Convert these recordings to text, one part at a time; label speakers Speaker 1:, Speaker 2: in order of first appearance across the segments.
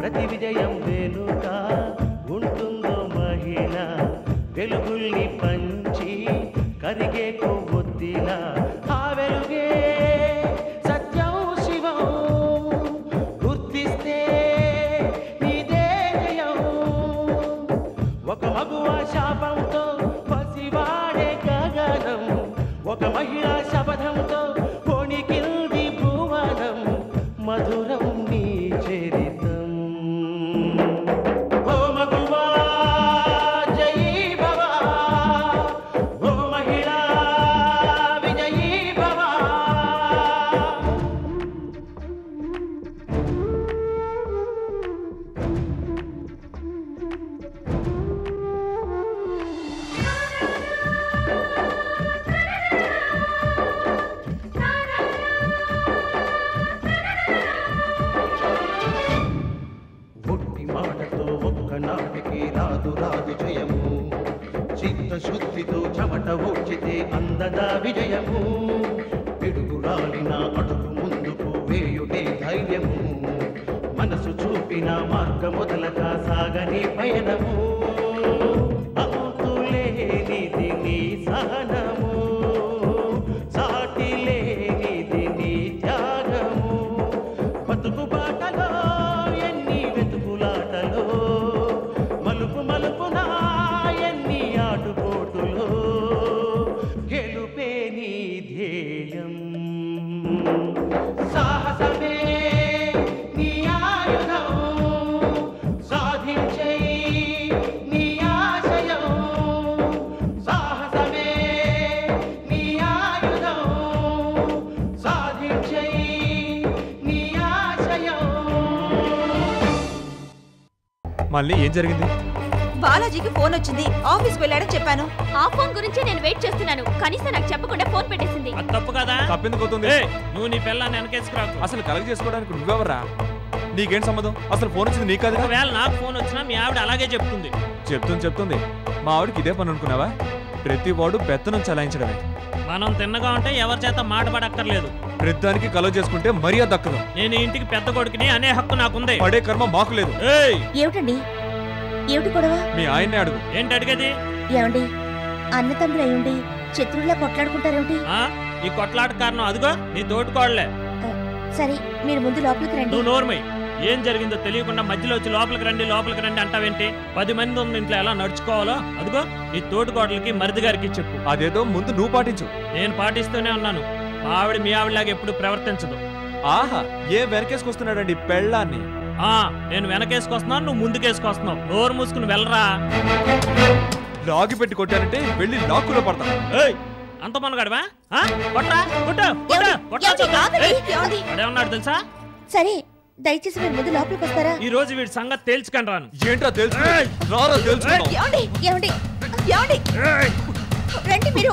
Speaker 1: ప్రతి విజయం వెనుక ఉంటుందో మహిళ వెలుగుల్ని పంచి కరిగే కొవ్వొత్తిలా ఆ వెలుగే సత్యం శివం గుర్తిస్తే నీదే జయం ఒక మగువ శాపంతో పసివాడే గగనం ఒక మహిళా శపథంతో కొణికిల్ది భువనం మధురం నీ చరితం ఓ మగువా జయీ భవ ఓ మహిళా విజయీ భవ మాటతో ఒక్కనాటికి రాదు రాదు జయము చిత్తశుద్ధితో చెమట ఓడ్చితే అందదా విజయము పిడుగురాలిన అడుగు ముందుకు వేయుటే ధైర్యము మనసు చూపిన మార్గ మొదలగా సాగని పయనము అంతులేనిది నీ సహనము సాటి లేనిది నీ త్యాగము బతుకు బాటలో మలుపు మలుపున ఎన్ని ఆటుపోటులో గెలుపే నీ ధ్యేయం సాహసమే నీ ఆయుధం సాధించే నీ ఆశయం సాహసమే నీ ఆయుధం సాధించే నీ ఆశయం
Speaker 2: మళ్ళీ ఏం జరిగింది?
Speaker 3: బాలాజీకి ఫోన్ వచ్చింది, ఆఫీస్ వెళ్ళాడని చెప్పాను.
Speaker 4: ఆ ఫోన్ గురించి నేను వెయిట్ చేస్తున్నాను, కనీసం నాకు చెప్పకుండా ఫోన్ పెట్టేసింది.
Speaker 5: అది తప్పు కదా?
Speaker 2: తప్పెందుకు అవుతుంది?
Speaker 5: నువ్వు నీ పిల్లాన్ని వెనకేసుకురాకు.
Speaker 2: అసలు కలెక్ట్ చేసుకోవడానికి నువ్వెవర్రా? నీకేం సంబంధం? అసలు ఫోన్ వచ్చింది నీకు కాదు.
Speaker 5: ఒకవేళ నాకు ఫోన్ వచ్చినా మీ ఆవిడ అలాగే చెప్తుంది.
Speaker 2: చెప్తుంది. మా ఆవిడకి ఇదే పని అనుకున్నావా? ప్రతి వాడు పెత్తనం చలాయించడమే.
Speaker 5: మనం తిన్నగా ఉంటే ఎవరి చేత మాట పడక్కర్లేదు.
Speaker 2: ప్రతిదానికి కలవ చేసుకుంటే మర్యాద దక్కదు.
Speaker 5: నేను ఇంటికి పెద్ద కొడుకుని అనే హక్కు నాకుంది.
Speaker 2: పడే కర్మ మాకు లేదు.
Speaker 3: ఏమిటండి, ఏమిటి గొడవ?
Speaker 2: మీ ఆయన్నే అడుగు.
Speaker 5: ఏంటి అడిగేది?
Speaker 3: ఏమండి, అన్న తమ్ముడు అయ్యుండి శత్రువులా కొట్లాడుకుంటారేమిటి?
Speaker 5: ఈ కొట్లాట కారణం అదిగో నీ తోటికోడలే.
Speaker 3: సరే, మీరు ముందు లోపలికి రండి.
Speaker 5: నువ్వు నోర్మై. ఏం జరిగిందో తెలియకుండా మధ్యలో వచ్చి లోపలికి రండి అంటావేంటి? 10 మంది ఉన్న ఇంట్లో ఎలా నడుచుకోవాలో అదిగో నీ తోటికోడలకి మరిది గారికి చెప్పు.
Speaker 2: అదేదో ముందు నువ్వు పాటించు.
Speaker 5: నేను పాటిస్తూనే ఉన్నాను. మా ఆవిడ మీ ఆవిడలాగా ఎప్పుడు ప్రవర్తించదు.
Speaker 2: ఆహా, ఏ వెనకేసుకొస్తున్నాడండి పెళ్ళాన్ని?
Speaker 5: నేను వెనకేసుకొస్తున్నాను, నువ్వు ముందుకేసుకొస్తున్నావు. నోరు మూసుకుని వెళ్ళరా.
Speaker 2: లాగి పెట్టి కొట్టానంటే వెళ్ళి లాక్కులో పడతా.
Speaker 5: అంత మనగాడవా? ఉన్నాడు తెలుసా?
Speaker 3: సరే, దయచేసి మీరు ముందు లోపలికి వస్తారా?
Speaker 5: ఈ రోజు వీడి సంగతి తేల్చుకొని రాను.
Speaker 2: ఏంట్రా తెలుసు?
Speaker 3: రండి మీరు.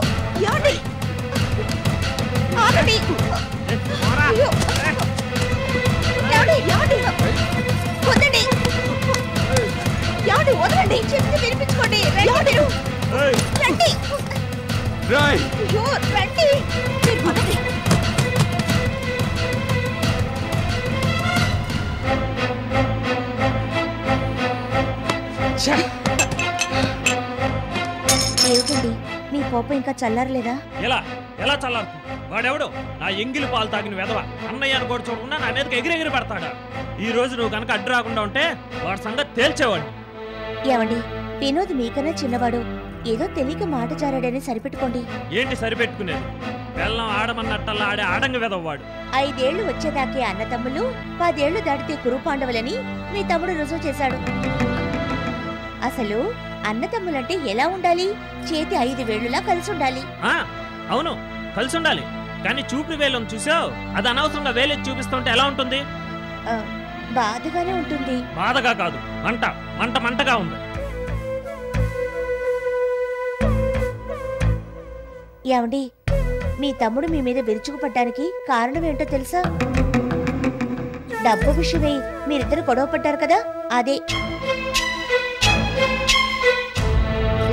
Speaker 3: వదలండి, చెప్తే వినిపించుకోండి. రండి. ఏమిటండి, మీ కోపం ఇంకా చల్లారలేదా?
Speaker 5: ఎలా చల్లారు? వాడెవడు నా ఎంగిలి పాలు తాగిన వెధవ. అన్నయ్యను కూడా చూడకుండా నా మీదకి ఎగిరెగిరి పడతాడా? ఈ రోజు నువ్వు కనుక అడ్డు రాకుండా ఉంటే వాడి సంగతి తేల్చేవాడు.
Speaker 3: ఏమండి, వినోద్ మీకన్నా చిన్నవాడు, ఏదో తెలియక మాట జారాడని సరిపెట్టుకోండి.
Speaker 5: ఏంటి సరిపెట్టుకునేది? బెల్లం ఆడమన్నట్టల్లా ఆడే ఆడంగ వెదవ్వాడు.
Speaker 3: 5 ఏళ్లు వచ్చేదాకే అన్న తమ్ముళ్ళు, 10 ఏళ్లు దాటితే కురుపాండవులని మీ తమ్ముడు రుజువు చేశాడు. అసలు అన్న తమ్ములంటే ఎలా ఉండాలి? చేతి 5 వేళ్లులా కలిసి ఉండాలి.
Speaker 5: అవును, కలిసి ఉండాలి. కానీ చూపి వేలం చూసావు, అది అనవసరంగా వేలెత్తి చూపిస్తుంటే ఎలా ఉంటుంది?
Speaker 3: బాధగానే ఉంటుంది.
Speaker 5: బాధగా కాదు, మంటగా ఉంది.
Speaker 3: ఏమండి, మీ తమ్ముడు మీ మీద విరుచుకుపడ్డానికి కారణం ఏంటో తెలుసా? డబ్బు విషయమై మీరిద్దరు గొడవ పడ్డారు కదా, అదే.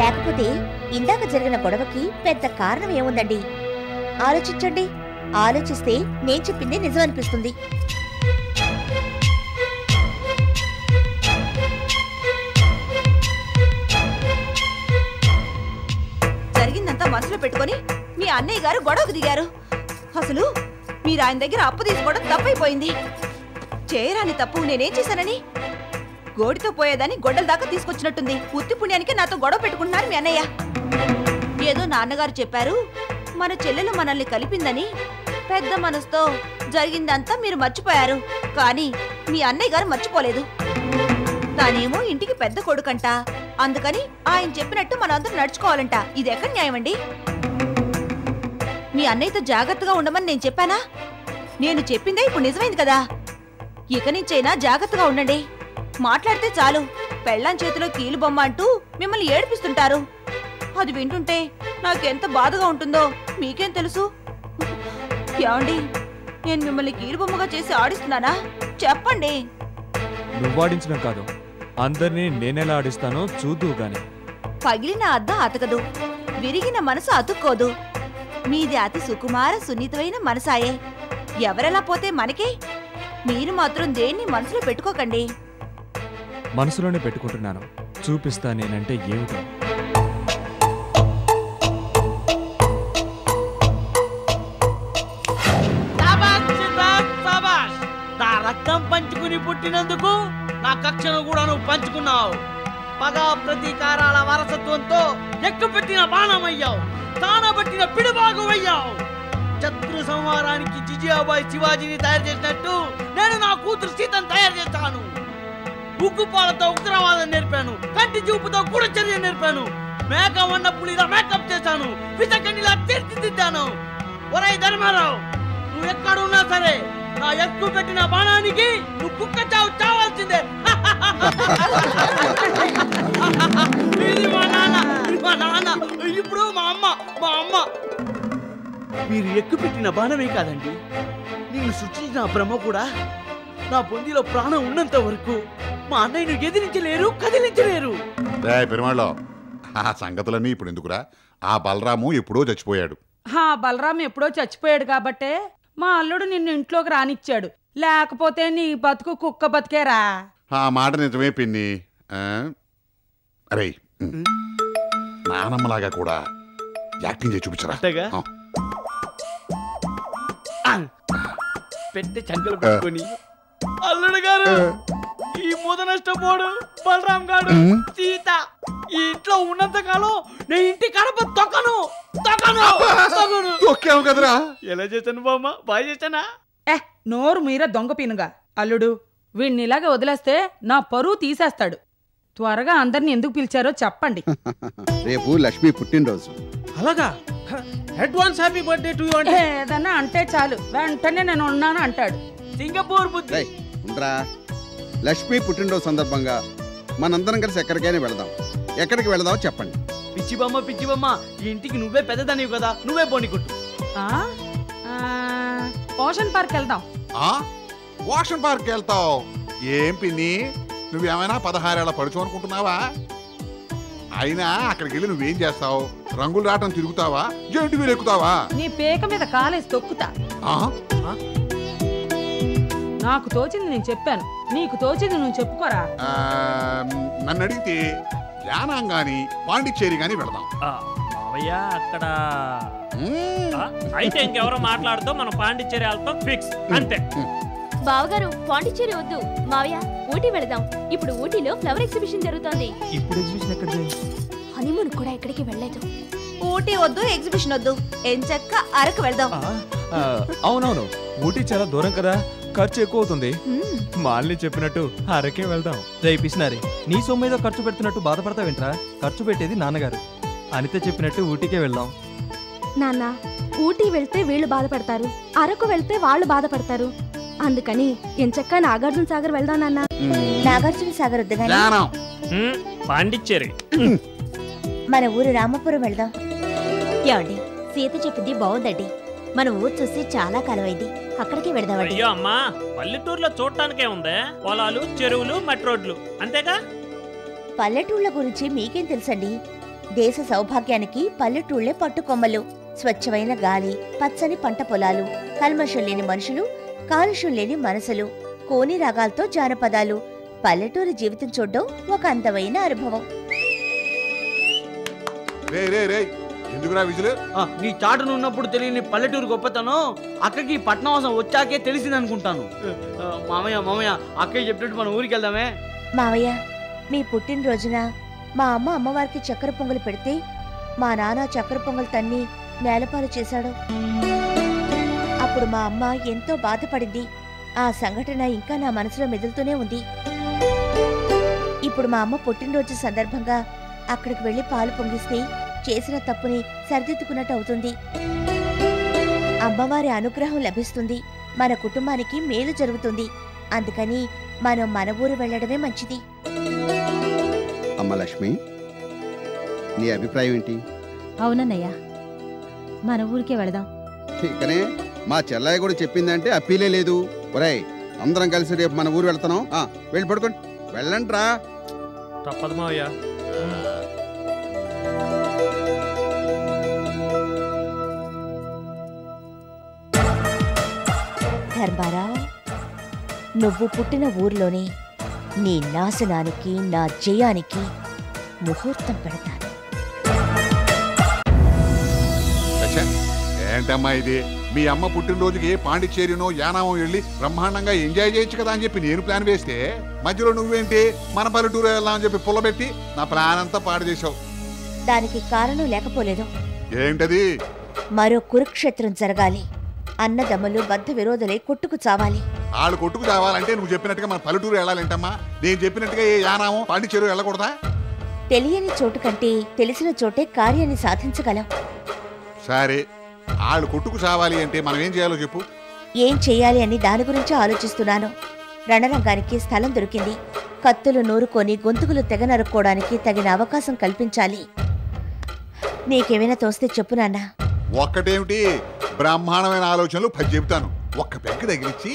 Speaker 3: లేకపోతే ఇందాక జరిగిన గొడవకి పెద్ద కారణం ఏముందండి? ఆలోచించండి. ఆలోచిస్తే నేను చెప్పింది నిజం అనిపిస్తుంది.
Speaker 6: అన్నయ్య గారు గొడవకు దిగారు. అసలు మీరు ఆయన దగ్గర అప్పు తీసుకోవడం తప్పైపోయింది. చేయరాని తప్పు నేనేం చేశానని? గోడితో పోయేదాన్ని గొడ్డల దాకా తీసుకొచ్చినట్టుంది. ఉత్తి పుణ్యానికి నాతో గొడవ పెట్టుకుంటున్నారు మీ అన్నయ్య. ఏదో నాన్నగారు చెప్పారు, మన చెల్లెలు మనల్ని కలిపిందని. పెద్ద మనసుతో జరిగిందంతా మీరు మర్చిపోయారు. కానీ మీ అన్నయ్య గారు మర్చిపోలేదు. తానేమో ఇంటికి పెద్ద కొడుకంట, అందుకని ఆయన చెప్పినట్టు మనందరం నడుచుకోవాలంట. ఇది ఎక్కడ న్యాయమండి? మీ అన్నయ్యతో జాగ్రత్తగా ఉండమని నేను చెప్పానా? నేను చెప్పిందే ఇప్పుడు నిజమైంది కదా. ఇక నుంచైనా జాగ్రత్తగా ఉండండి. మాట్లాడితే చాలు పెళ్ళాం చేతిలో కీలు బొమ్మ అంటూ మిమ్మల్ని ఏడిపిస్తుంటారు. అది వింటుంటే నాకెంత బాధగా ఉంటుందో మీకేం తెలుసు? ఏమండి, నేను మిమ్మల్ని కీలు బొమ్మగా చేసి ఆడిస్తున్నానా? చెప్పండి.
Speaker 2: నువ్వు ఆడించడం కాదు, అందరినీ నేనెలా ఆడిస్తానో చూద్దువు గాని.
Speaker 6: పగిలిన అద్దం అతకదు, విరిగిన మనసు అతుక్కోదు. మీది అతి సుకుమార సున్నితమైన మనసాయే. ఎవరెలా పోతే మనకే. మీరు మాత్రం దేన్ని మనసులో పెట్టుకోకండి.
Speaker 2: మనసులోనే పెట్టుకుంటున్నాను. చూపిస్తా నేనంటే ఏమిటో.
Speaker 1: నా రక్తం పంచుకుని పుట్టినందుకు నా కక్షను కూడా నువ్వు పంచుకున్నావు. పగ ప్రతీకారాల వారసత్వంతో ఎక్కుపెట్టిన బాణమయ్యావు, తానబట్టిన పిడిబాగువయ్యావు. శత్రు సంహారానికి జిజియాబాయి శివాజీని తయారు చేసినట్టు నేను నా కూతురు సీతను తయారు చేస్తాను. ఉగ్గుపాలతో ఉగ్రవాదం నేర్పాను, కంటి చూపుతో గూఢచర్య నేర్పాను, మేక వన్న పులిలా మేకప్ చేశాను, పిసకండిలా తీర్చిదిద్దాను. ఒరే ధర్మారావు, నువ్వు ఎక్కడున్నా సరే నా ఎక్కువ పెట్టిన బాణానికి నువ్వు కుక్క చావు చావాల్సిందే. ఇది మా నాన్న, ఇప్పుడు మా అమ్మ. మీరు ఎక్కువ పెట్టిన బాణమే కాదండి, నేను సృష్టించిన బ్రహ్మ కూడా నా బొందిలో ప్రాణం ఉన్నంత వరకు మా అన్నయ్యను ఎదిరించలేరు, కదిలించలేరు.
Speaker 7: పెరుమాళ్ళలో ఆ సంగతులన్నీ ఇప్పుడు ఎందుకురా? ఆ బలరాము ఎప్పుడో చచ్చిపోయాడు.
Speaker 8: బలరాం ఎప్పుడో చచ్చిపోయాడు కాబట్టే మా అల్లుడు నిన్ను ఇంట్లోకి రానిచ్చాడు. లేకపోతే నీ బతుకు కుక్క బతికేరా.
Speaker 7: ఆ మాట నిజమే పిన్ని. అరే నానమ్మలాగా కూడా యాక్టింగ్ చేసి చూపించరా.
Speaker 1: పెట్టే చంకలు పెట్టుకొని అల్లుడు గారు, ఈ ముద నష్టపోడు బలరాం గాడు సీత ఈ ఇంట్లో ఉన్నంత కాలం నేను ఇంటి కడప తొక్కను.
Speaker 7: కదరా
Speaker 1: ఎలా చేశాను బామ్మ? బాగా చేశానా?
Speaker 8: నోరు మీర దొంగ పీనుగా. అల్లుడు, వీణ్ణిలాగే వదిలేస్తే నా పరువు తీసేస్తాడు. త్వరగా అందరిని ఎందుకు పిలిచారో చెప్పండి.
Speaker 9: రేపు లక్ష్మి పుట్టినరోజు.
Speaker 1: అలాగా? Advance happy birthday to you.
Speaker 8: ఏదన్నా అంటే చాలు వెంటనే నేను ఉన్నాను అంటాడు.
Speaker 1: సింగపూర్ బుద్ధి.
Speaker 9: ఉండరా, లక్ష్మి పుట్టినరోజు సందర్భంగా మనందరం కలిసి ఎక్కడికైనా వెళదాం. ఎక్కడికి వెళదామో చెప్పండి.
Speaker 1: పిచ్చి బొమ్మ, ఈ ఇంటికి నువ్వే పెద్దదానివి కదా, నువ్వే పోనీకుంటు.
Speaker 8: ఓషన్ పార్క్ వెళ్దాం.
Speaker 7: ఓషన్ పార్క్ వెళ్తావు? ఏం పిన్ని, నువ్వేమైనా 16 ఏళ్ల పడుచు అనుకుంటున్నావా? అయినా అక్కడికి వెళ్ళి నువ్వేం చేస్తావు? రంగులు రాటం తిరుగుతావా? జంటి మీరు ఎక్కుతావా?
Speaker 8: నీ పేక మీద కాలేసి తొక్కుతా. నాకు తోచింది నేను చెప్పాను, నీకు తోచింది నువ్వు చెప్పుకోరా.
Speaker 7: నన్ను అడిగితే యానాం గాని పాండిచ్చేరి గాని వెళదాం.
Speaker 5: అక్కడ అయితే ఇంకెవరో మాట్లాడుతూ మనం పాండిచ్చేరి వెళ్తాం ఫిక్స్, అంతే.
Speaker 4: బావగారు, పాండిచ్చేరి వద్దు మావయ్య, ఊటీ వెళదాం. ఇప్పుడు ఊటీలో ఫ్లవర్ ఎగ్జిబిషన్ జరుగుతోంది.
Speaker 2: ఇప్పుడు ఎగ్జిబిషన్ ఎక్కడికి?
Speaker 4: హనీమూన్ కూడా ఎక్కడికి వెళ్ళలేదు.
Speaker 6: ఊటీ వద్దు, ఎగ్జిబిషన్ వద్దు, ఎంచక్క అరకు వెళ్దాం.
Speaker 2: అవునవును, ఊటీ చాలా దూరం కదా, ఖర్చు ఎక్కువ అవుతుంది. మాలిని చెప్పినట్టు అరకే వెళ్దాం.
Speaker 10: రేపిసినారి నీ సొమ్మేదో ఖర్చు పెడుతున్నట్టు బాధపడతావేంట్రా? ఖర్చు పెట్టేది నాన్నగారు. అనిత చెప్పినట్టు ఊటీకే వెళ్దాం.
Speaker 11: నాన్న, ఊటీ వెళ్తే వీళ్ళు బాధపడతారు, అరకు వెళ్తే వాళ్ళు బాధపడతారు. అందుకని ఎంచక్క నాగార్జున సాగర్ వెళ్దాం నాన్న.
Speaker 3: నాగార్జున సాగర్ వద్దు గాని
Speaker 5: పాండిచ్చేరి,
Speaker 3: మన ఊరు రామపురం వెళ్దాం.
Speaker 4: ఏమండి, సీత చెప్పింది బాగుందండి. మన ఊరు చూసి చాలా కాలమైంది, అక్కడికి వెళదామండి.
Speaker 5: అయ్యో అమ్మా, పల్లెటూరులో చూడటానికే ఉందే, పొలాలు, చెరువులు, మట్టి రోడ్లు, అంతేగా.
Speaker 3: పల్లెటూళ్ళ గురించి మీకేం తెలుసండి? దేశ సౌభాగ్యానికి పల్లెటూళ్లే పట్టుకొమ్మలు. స్వచ్ఛమైన గాలి, పచ్చని పంట పొలాలు, కల్మషం లేని మనుషులు, కాలుష్యం లేని మనసులు, కోని రాగాలతో జానపదాలు. పల్లెటూరి జీవితం చూడడం ఒక అందమైన అనుభవం.
Speaker 7: ఎందుకురా విజులు?
Speaker 1: నీ చాటును ఉన్నప్పుడు తెలియని పల్లెటూరు గొప్పతనం అక్కకి పట్నవాసం వచ్చాకే తెలిసింది అనుకుంటాను. మామయ్య అక్కయ్య చెప్పినట్టు మనం ఊరికి వెళ్దామే.
Speaker 3: మావయ్య, మీ పుట్టినరోజున మా అమ్మవారికి చక్కెర పొంగలు పెడితే మా నాన్న చక్కెర పొంగలు తన్ని నేలపాలు చేశాడు. అప్పుడు మా అమ్మ ఎంతో బాధపడింది. ఆ సంఘటన ఇంకా నా మనసులో మెదులుతూనే ఉంది. ఇప్పుడు మా అమ్మ పుట్టినరోజు సందర్భంగా అక్కడికి వెళ్లి పాలు పొంగిస్తే చేసిన తప్పుని సరిదిద్దుకున్నట్టు అవుతుంది. అమ్మవారి అనుగ్రహం లభిస్తుంది. మన కుటుంబానికి మేలు జరుగుతుంది. అందుకని మనం మన ఊరు వెళ్లడమే మంచిది.
Speaker 9: అమ్మ లక్ష్మి, నీ అభిప్రాయం ఏంటి?
Speaker 4: అవునన్నయ్య, మన ఊరికే వెళదాం.
Speaker 9: ఇకనే మా చెల్లయ్య కూడా చెప్పిందంటే అప్పీలే లేదు. ఒరేయ్, అందరం కలిసి రేపు మన ఊరు వెళ్తున్నాం. వెళ్ళి పడుకోండి, వెళ్ళండి రా.
Speaker 5: తప్పదు మావయ్య.
Speaker 3: ధర్మారావు, నువ్వు పుట్టిన ఊర్లోనే నీ నాశనానికి నా జయానికి ముహూర్తం పెడతాను.
Speaker 7: ఏంటమ్మా ఇది? మీ అమ్మ పుట్టినరోజుకి పాండిచ్చేరినో యానామో వెళ్ళి బ్రహ్మాండంగా ఎంజాయ్ చేయొచ్చు కదా అని చెప్పి నేను ప్లాన్ వేస్తే మధ్యలో నువ్వేంటి మన పల్లెటూరు వెళ్దామని చెప్పి పుల్లబెట్టి నా ప్లాన్ అంతా పాడు చేసావు.
Speaker 3: దానికి కారణం లేకపోలేదు.
Speaker 7: ఏంటది?
Speaker 3: మరో కురుక్షేత్రం జరగాలి. అన్నదమ్ములు బద్ధ విరోధులై కొట్టుకు చావాలి.
Speaker 7: వాళ్ళు కొట్టుకు చావాలంటే నువ్వు చెప్పినట్టుగా మన పల్లెటూరు వెళ్ళాలంటమ్మా. నేను చెప్పినట్టుగా ఏ యానామో పాండిచ్చేరు వెళ్ళకూడదా?
Speaker 3: తెలియని చోటు కంటే తెలిసిన చోటే కార్యాన్ని సాధించగలం.
Speaker 7: సరే, వాళ్ళు కొట్టుకు చావాలి అంటే మనం ఏం చేయాలో చెప్పు.
Speaker 3: ఏం చెయ్యాలి అని దాని గురించి ఆలోచిస్తున్నాను. రణరంగానికి స్థలం దొరికింది. కత్తులు నూరుకొని గొంతుకులు తెగ నరుక్కోవడానికి తగిన అవకాశం కల్పించాలి. నీకేమైనా తోస్తే చెప్పు నాన్న.
Speaker 7: ఒక్కటేమిటి, బ్రహ్మాండమైన ఆలోచనలు 10 చెబుతాను. ఒక్క పెంకు తగిలిచ్చి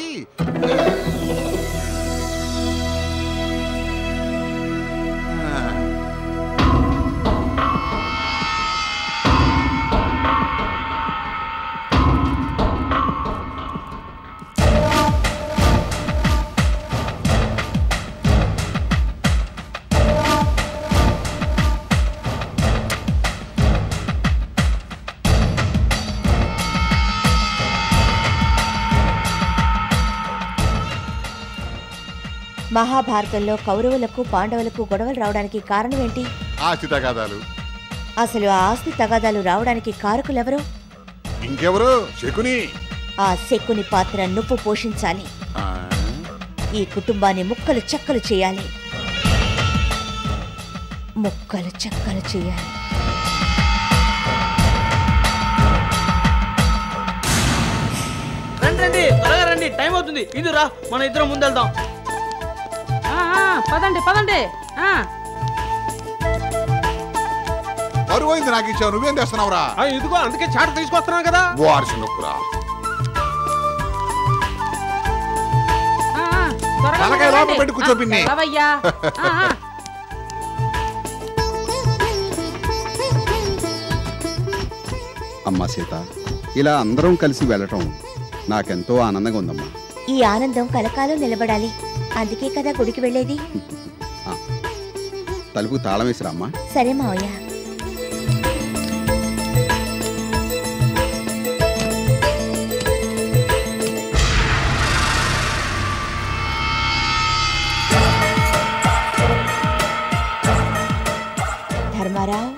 Speaker 3: మహాభారతంలో కౌరవులకు పాండవులకు గొడవలు రావడానికి కారణం ఏంటి?
Speaker 7: ఆస్తి తగాదాలు.
Speaker 3: అసలు ఆ ఆస్తి తగాదాలు రావడానికి కారకులెవరు?
Speaker 7: ఇంకెవరు? శకుని.
Speaker 3: ఆ శకుని పాత్ర నువ్వు పోషించాలి. ఈ కుటుంబాన్ని ముక్కలు చెక్కలు చేయాలి. ముక్కలు చెక్కలు చేయాలి.
Speaker 1: రండి, త్వరగా రండి, టైం అవుతుంది. ఇదిరా, మన ఇద్దరం ముందెళ్దాం.
Speaker 8: పదండి పదండి.
Speaker 7: పరువైంది నాకు ఇచ్చావు, నువ్వేం చేస్తున్నావురా?
Speaker 12: ఇదిగో అందుకే చాట తీసుకొస్తున్నావు కదా.
Speaker 7: వార్సినప్పురా పెట్టి కూర్చో పిన్ని.
Speaker 9: అమ్మా సీత, ఇలా అందరం కలిసి వెళ్ళటం నాకెంతో ఆనందంగా ఉందమ్మా.
Speaker 3: ఈ ఆనందం కలకాలం నిలబడాలి. అందుకే కదా గుడికి వెళ్ళేది.
Speaker 9: తలుపు తాళం వేసిరామ్మా.
Speaker 3: సరే మావయ్య. ధర్మారావు,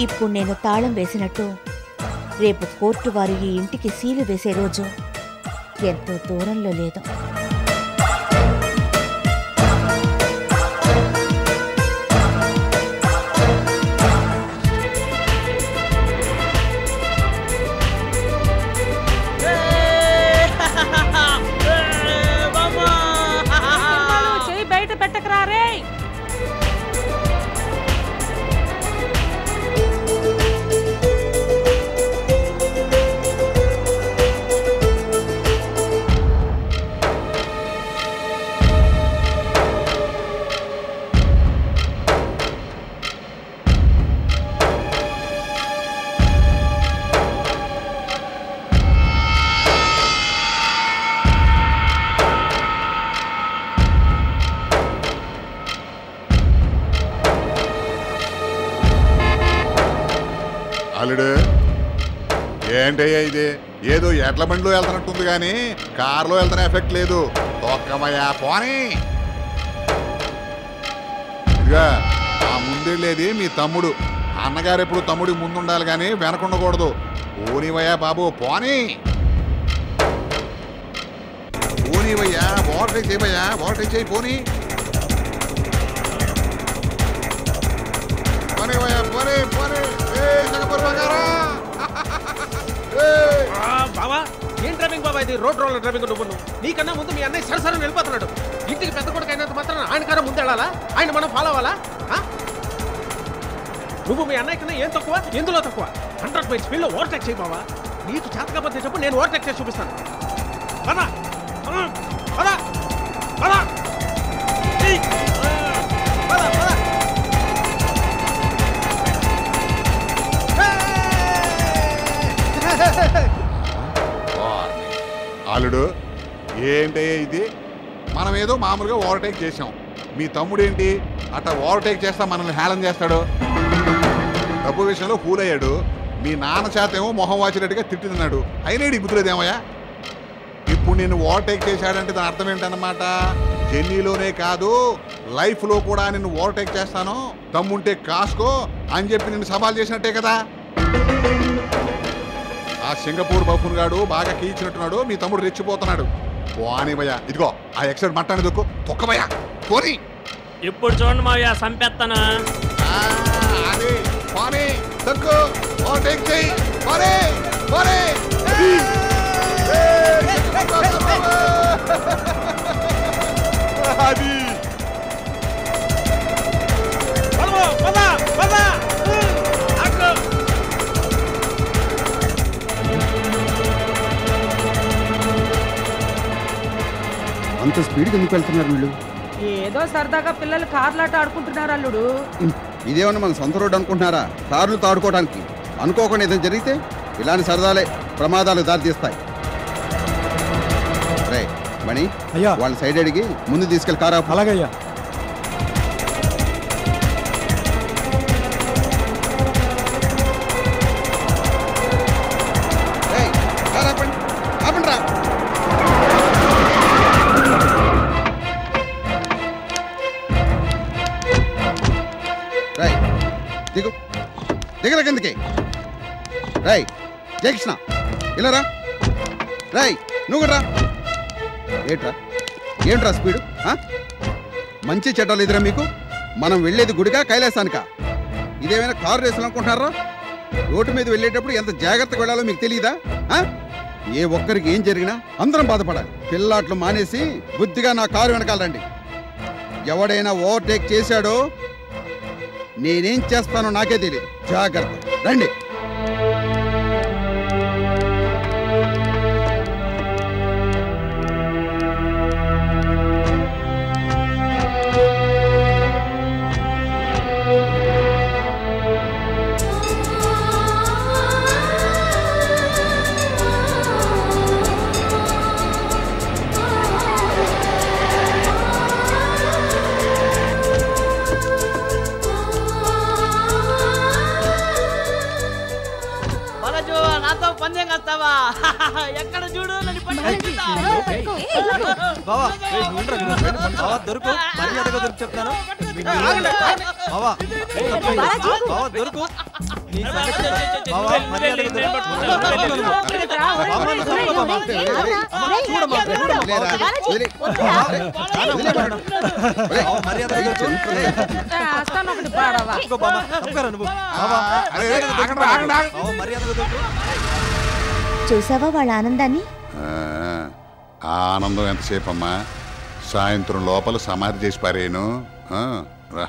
Speaker 3: ఇప్పుడు నేను తాళం వేసినట్టు రేపు కోర్టు వారు ఈ ఇంటికి సీలు వేసే రోజు ఎంతో దూరంలో లేదు.
Speaker 8: చెయ్యి బయట పెట్టకరా రే.
Speaker 7: అల్లుడు ఏంటయ్యా ఇది? ఏదో ఎడ్ల బండిలో వెళ్తున్నట్టుంది కానీ కారులో వెళ్తున్న ఎఫెక్ట్ లేదు. తొక్కమయ్యా పోనీ. ఇదిగా ఆ ముందెళ్ళేది మీ తమ్ముడు. అన్నగారు ఎప్పుడు తమ్ముడికి ముందుండాలి కానీ వెనకుండకూడదు. పోనీవయ్యా బాబు పోనీ. పోనీవయ్యా, ఓవర్టేక్ చేయవయ్యా, ఓవర్టేక్ చేయి పోనీ. పోనీవయ్యా పోనీ పోనీ.
Speaker 12: బావా ఏం డ్రైవింగ్ బాబా ఇది? రోడ్ రోలర్ డ్రైవింగ్ నువ్వు. నీకన్నా ముందు మీ అన్నయ్య సరసరని వెళ్ళిపోతున్నాడు. ఇంటికి పెద్ద కొడుకు అయినంత మాత్రం ఆయన కారం ముందు వెళ్ళాలా? ఆయన మనం ఫాలో అవ్వాలా? నువ్వు మీ అన్నయ్య కన్నా ఏం తక్కువ, ఎందులో తక్కువ? 100 మైల్స్ స్పీడ్లో ఓవర్టేక్ చేయి బావా. నీకు చేతకపోతే చెప్పు, నేను ఓవర్టేక్ చేసి చూపిస్తాను. పదా పదా పదా పదా.
Speaker 7: అల్లుడు ఏంటయ్యా ఇది? మనం ఏదో మామూలుగా ఓవర్టేక్ చేసాం. మీ తమ్ముడు ఏంటి అట్లా ఓవర్టేక్ చేస్తా మనల్ని హేళన చేస్తాడు? డబ్బు విషయంలో ఫూల్ అయ్యాడు. మీ నాన్న చేతేమో మొహం వాచినట్టుగా తిట్టినాడు. అయినా ఇబ్బుతులేదేమయ్యా? ఇప్పుడు నేను ఓవర్టేక్ చేశాడంటే దాని అర్థం ఏంటన్నమాట? జర్నీలోనే కాదు లైఫ్లో కూడా నిన్ను ఓవర్టేక్ చేస్తాను, దమ్ముంటే కాసుకో అని చెప్పి నిన్ను సవాల్ చేసినట్టే కదా. ఆ సింగపూర్ బఫూన్ గాడు బాగా కీచినట్టున్నాడు. మీ తమ్ముడు రెచ్చిపోతున్నాడు. పోనీ భయ్యా, ఇదిగో ఆ ఎక్సైడ్ మట్టాన్ని దొక్కు తొక్కబయ్యా పోనీ.
Speaker 5: ఇప్పుడు చూడండి మావయ్య సంపెత్తనా.
Speaker 7: అది పోనీ దొక్కు, ఓవర్టేక్ చేయి పోనీ పోనీ. అది
Speaker 9: అంత స్పీడ్గా ఎందుకు వెళ్తున్నారు వీళ్ళు?
Speaker 8: ఏదో సరదాగా పిల్లలు కార్లాట ఆడుకుంటున్నారు అల్లుడు.
Speaker 9: ఇదేమన్నా మన సొంత రోడ్డు అనుకుంటున్నారా? కార్లు తాడుకోవడానికి. అనుకోకుండా ఏదైనా జరిగితే ఇలాంటి సరదాలే ప్రమాదాలు దారితీస్తాయి. రే మణి,
Speaker 10: అయ్యా
Speaker 9: వాళ్ళ సైడ్ అడిగి ముందు తీసుకెళ్ళి కారా.
Speaker 10: అలాగయ్యా.
Speaker 9: దిగు దిగల కిందకి. రై జయకృష్ణ ఇలా రా. రై నువ్వు రా. ఏంట్రా ఏంట్రా స్పీడు? మంచి చెడ్డలు ఎదురా మీకు? మనం వెళ్ళేది గుడిగా కైలాసానికా? ఇదేమైనా కారు రేసులు అనుకుంటున్నారా? రోడ్డు మీద వెళ్ళేటప్పుడు ఎంత జాగ్రత్తగా వెళ్ళాలో మీకు తెలియదా? ఏ ఒక్కరికి ఏం జరిగినా అందరం బాధపడాలి. పిల్లాట్లు మానేసి బుద్ధిగా నా కారు వెనకాలండి. ఎవడైనా ఓవర్టేక్ చేశాడో నేనేం చేస్తానో నాకే తెలియదు. జాగ్రత్త రండి.
Speaker 1: పందెం కస్తావా? ఎక్కడ చూడు నన్ను
Speaker 10: దొరుకు మర్యాదగా దొరికి చెప్తాను. దొరుకు
Speaker 3: చూసావా వాళ్ళ ఆనందాన్ని?
Speaker 7: ఆనందం ఎంతసేపమ్మా? సాయంత్రం లోపల సమాధి చేసి పారేను. రా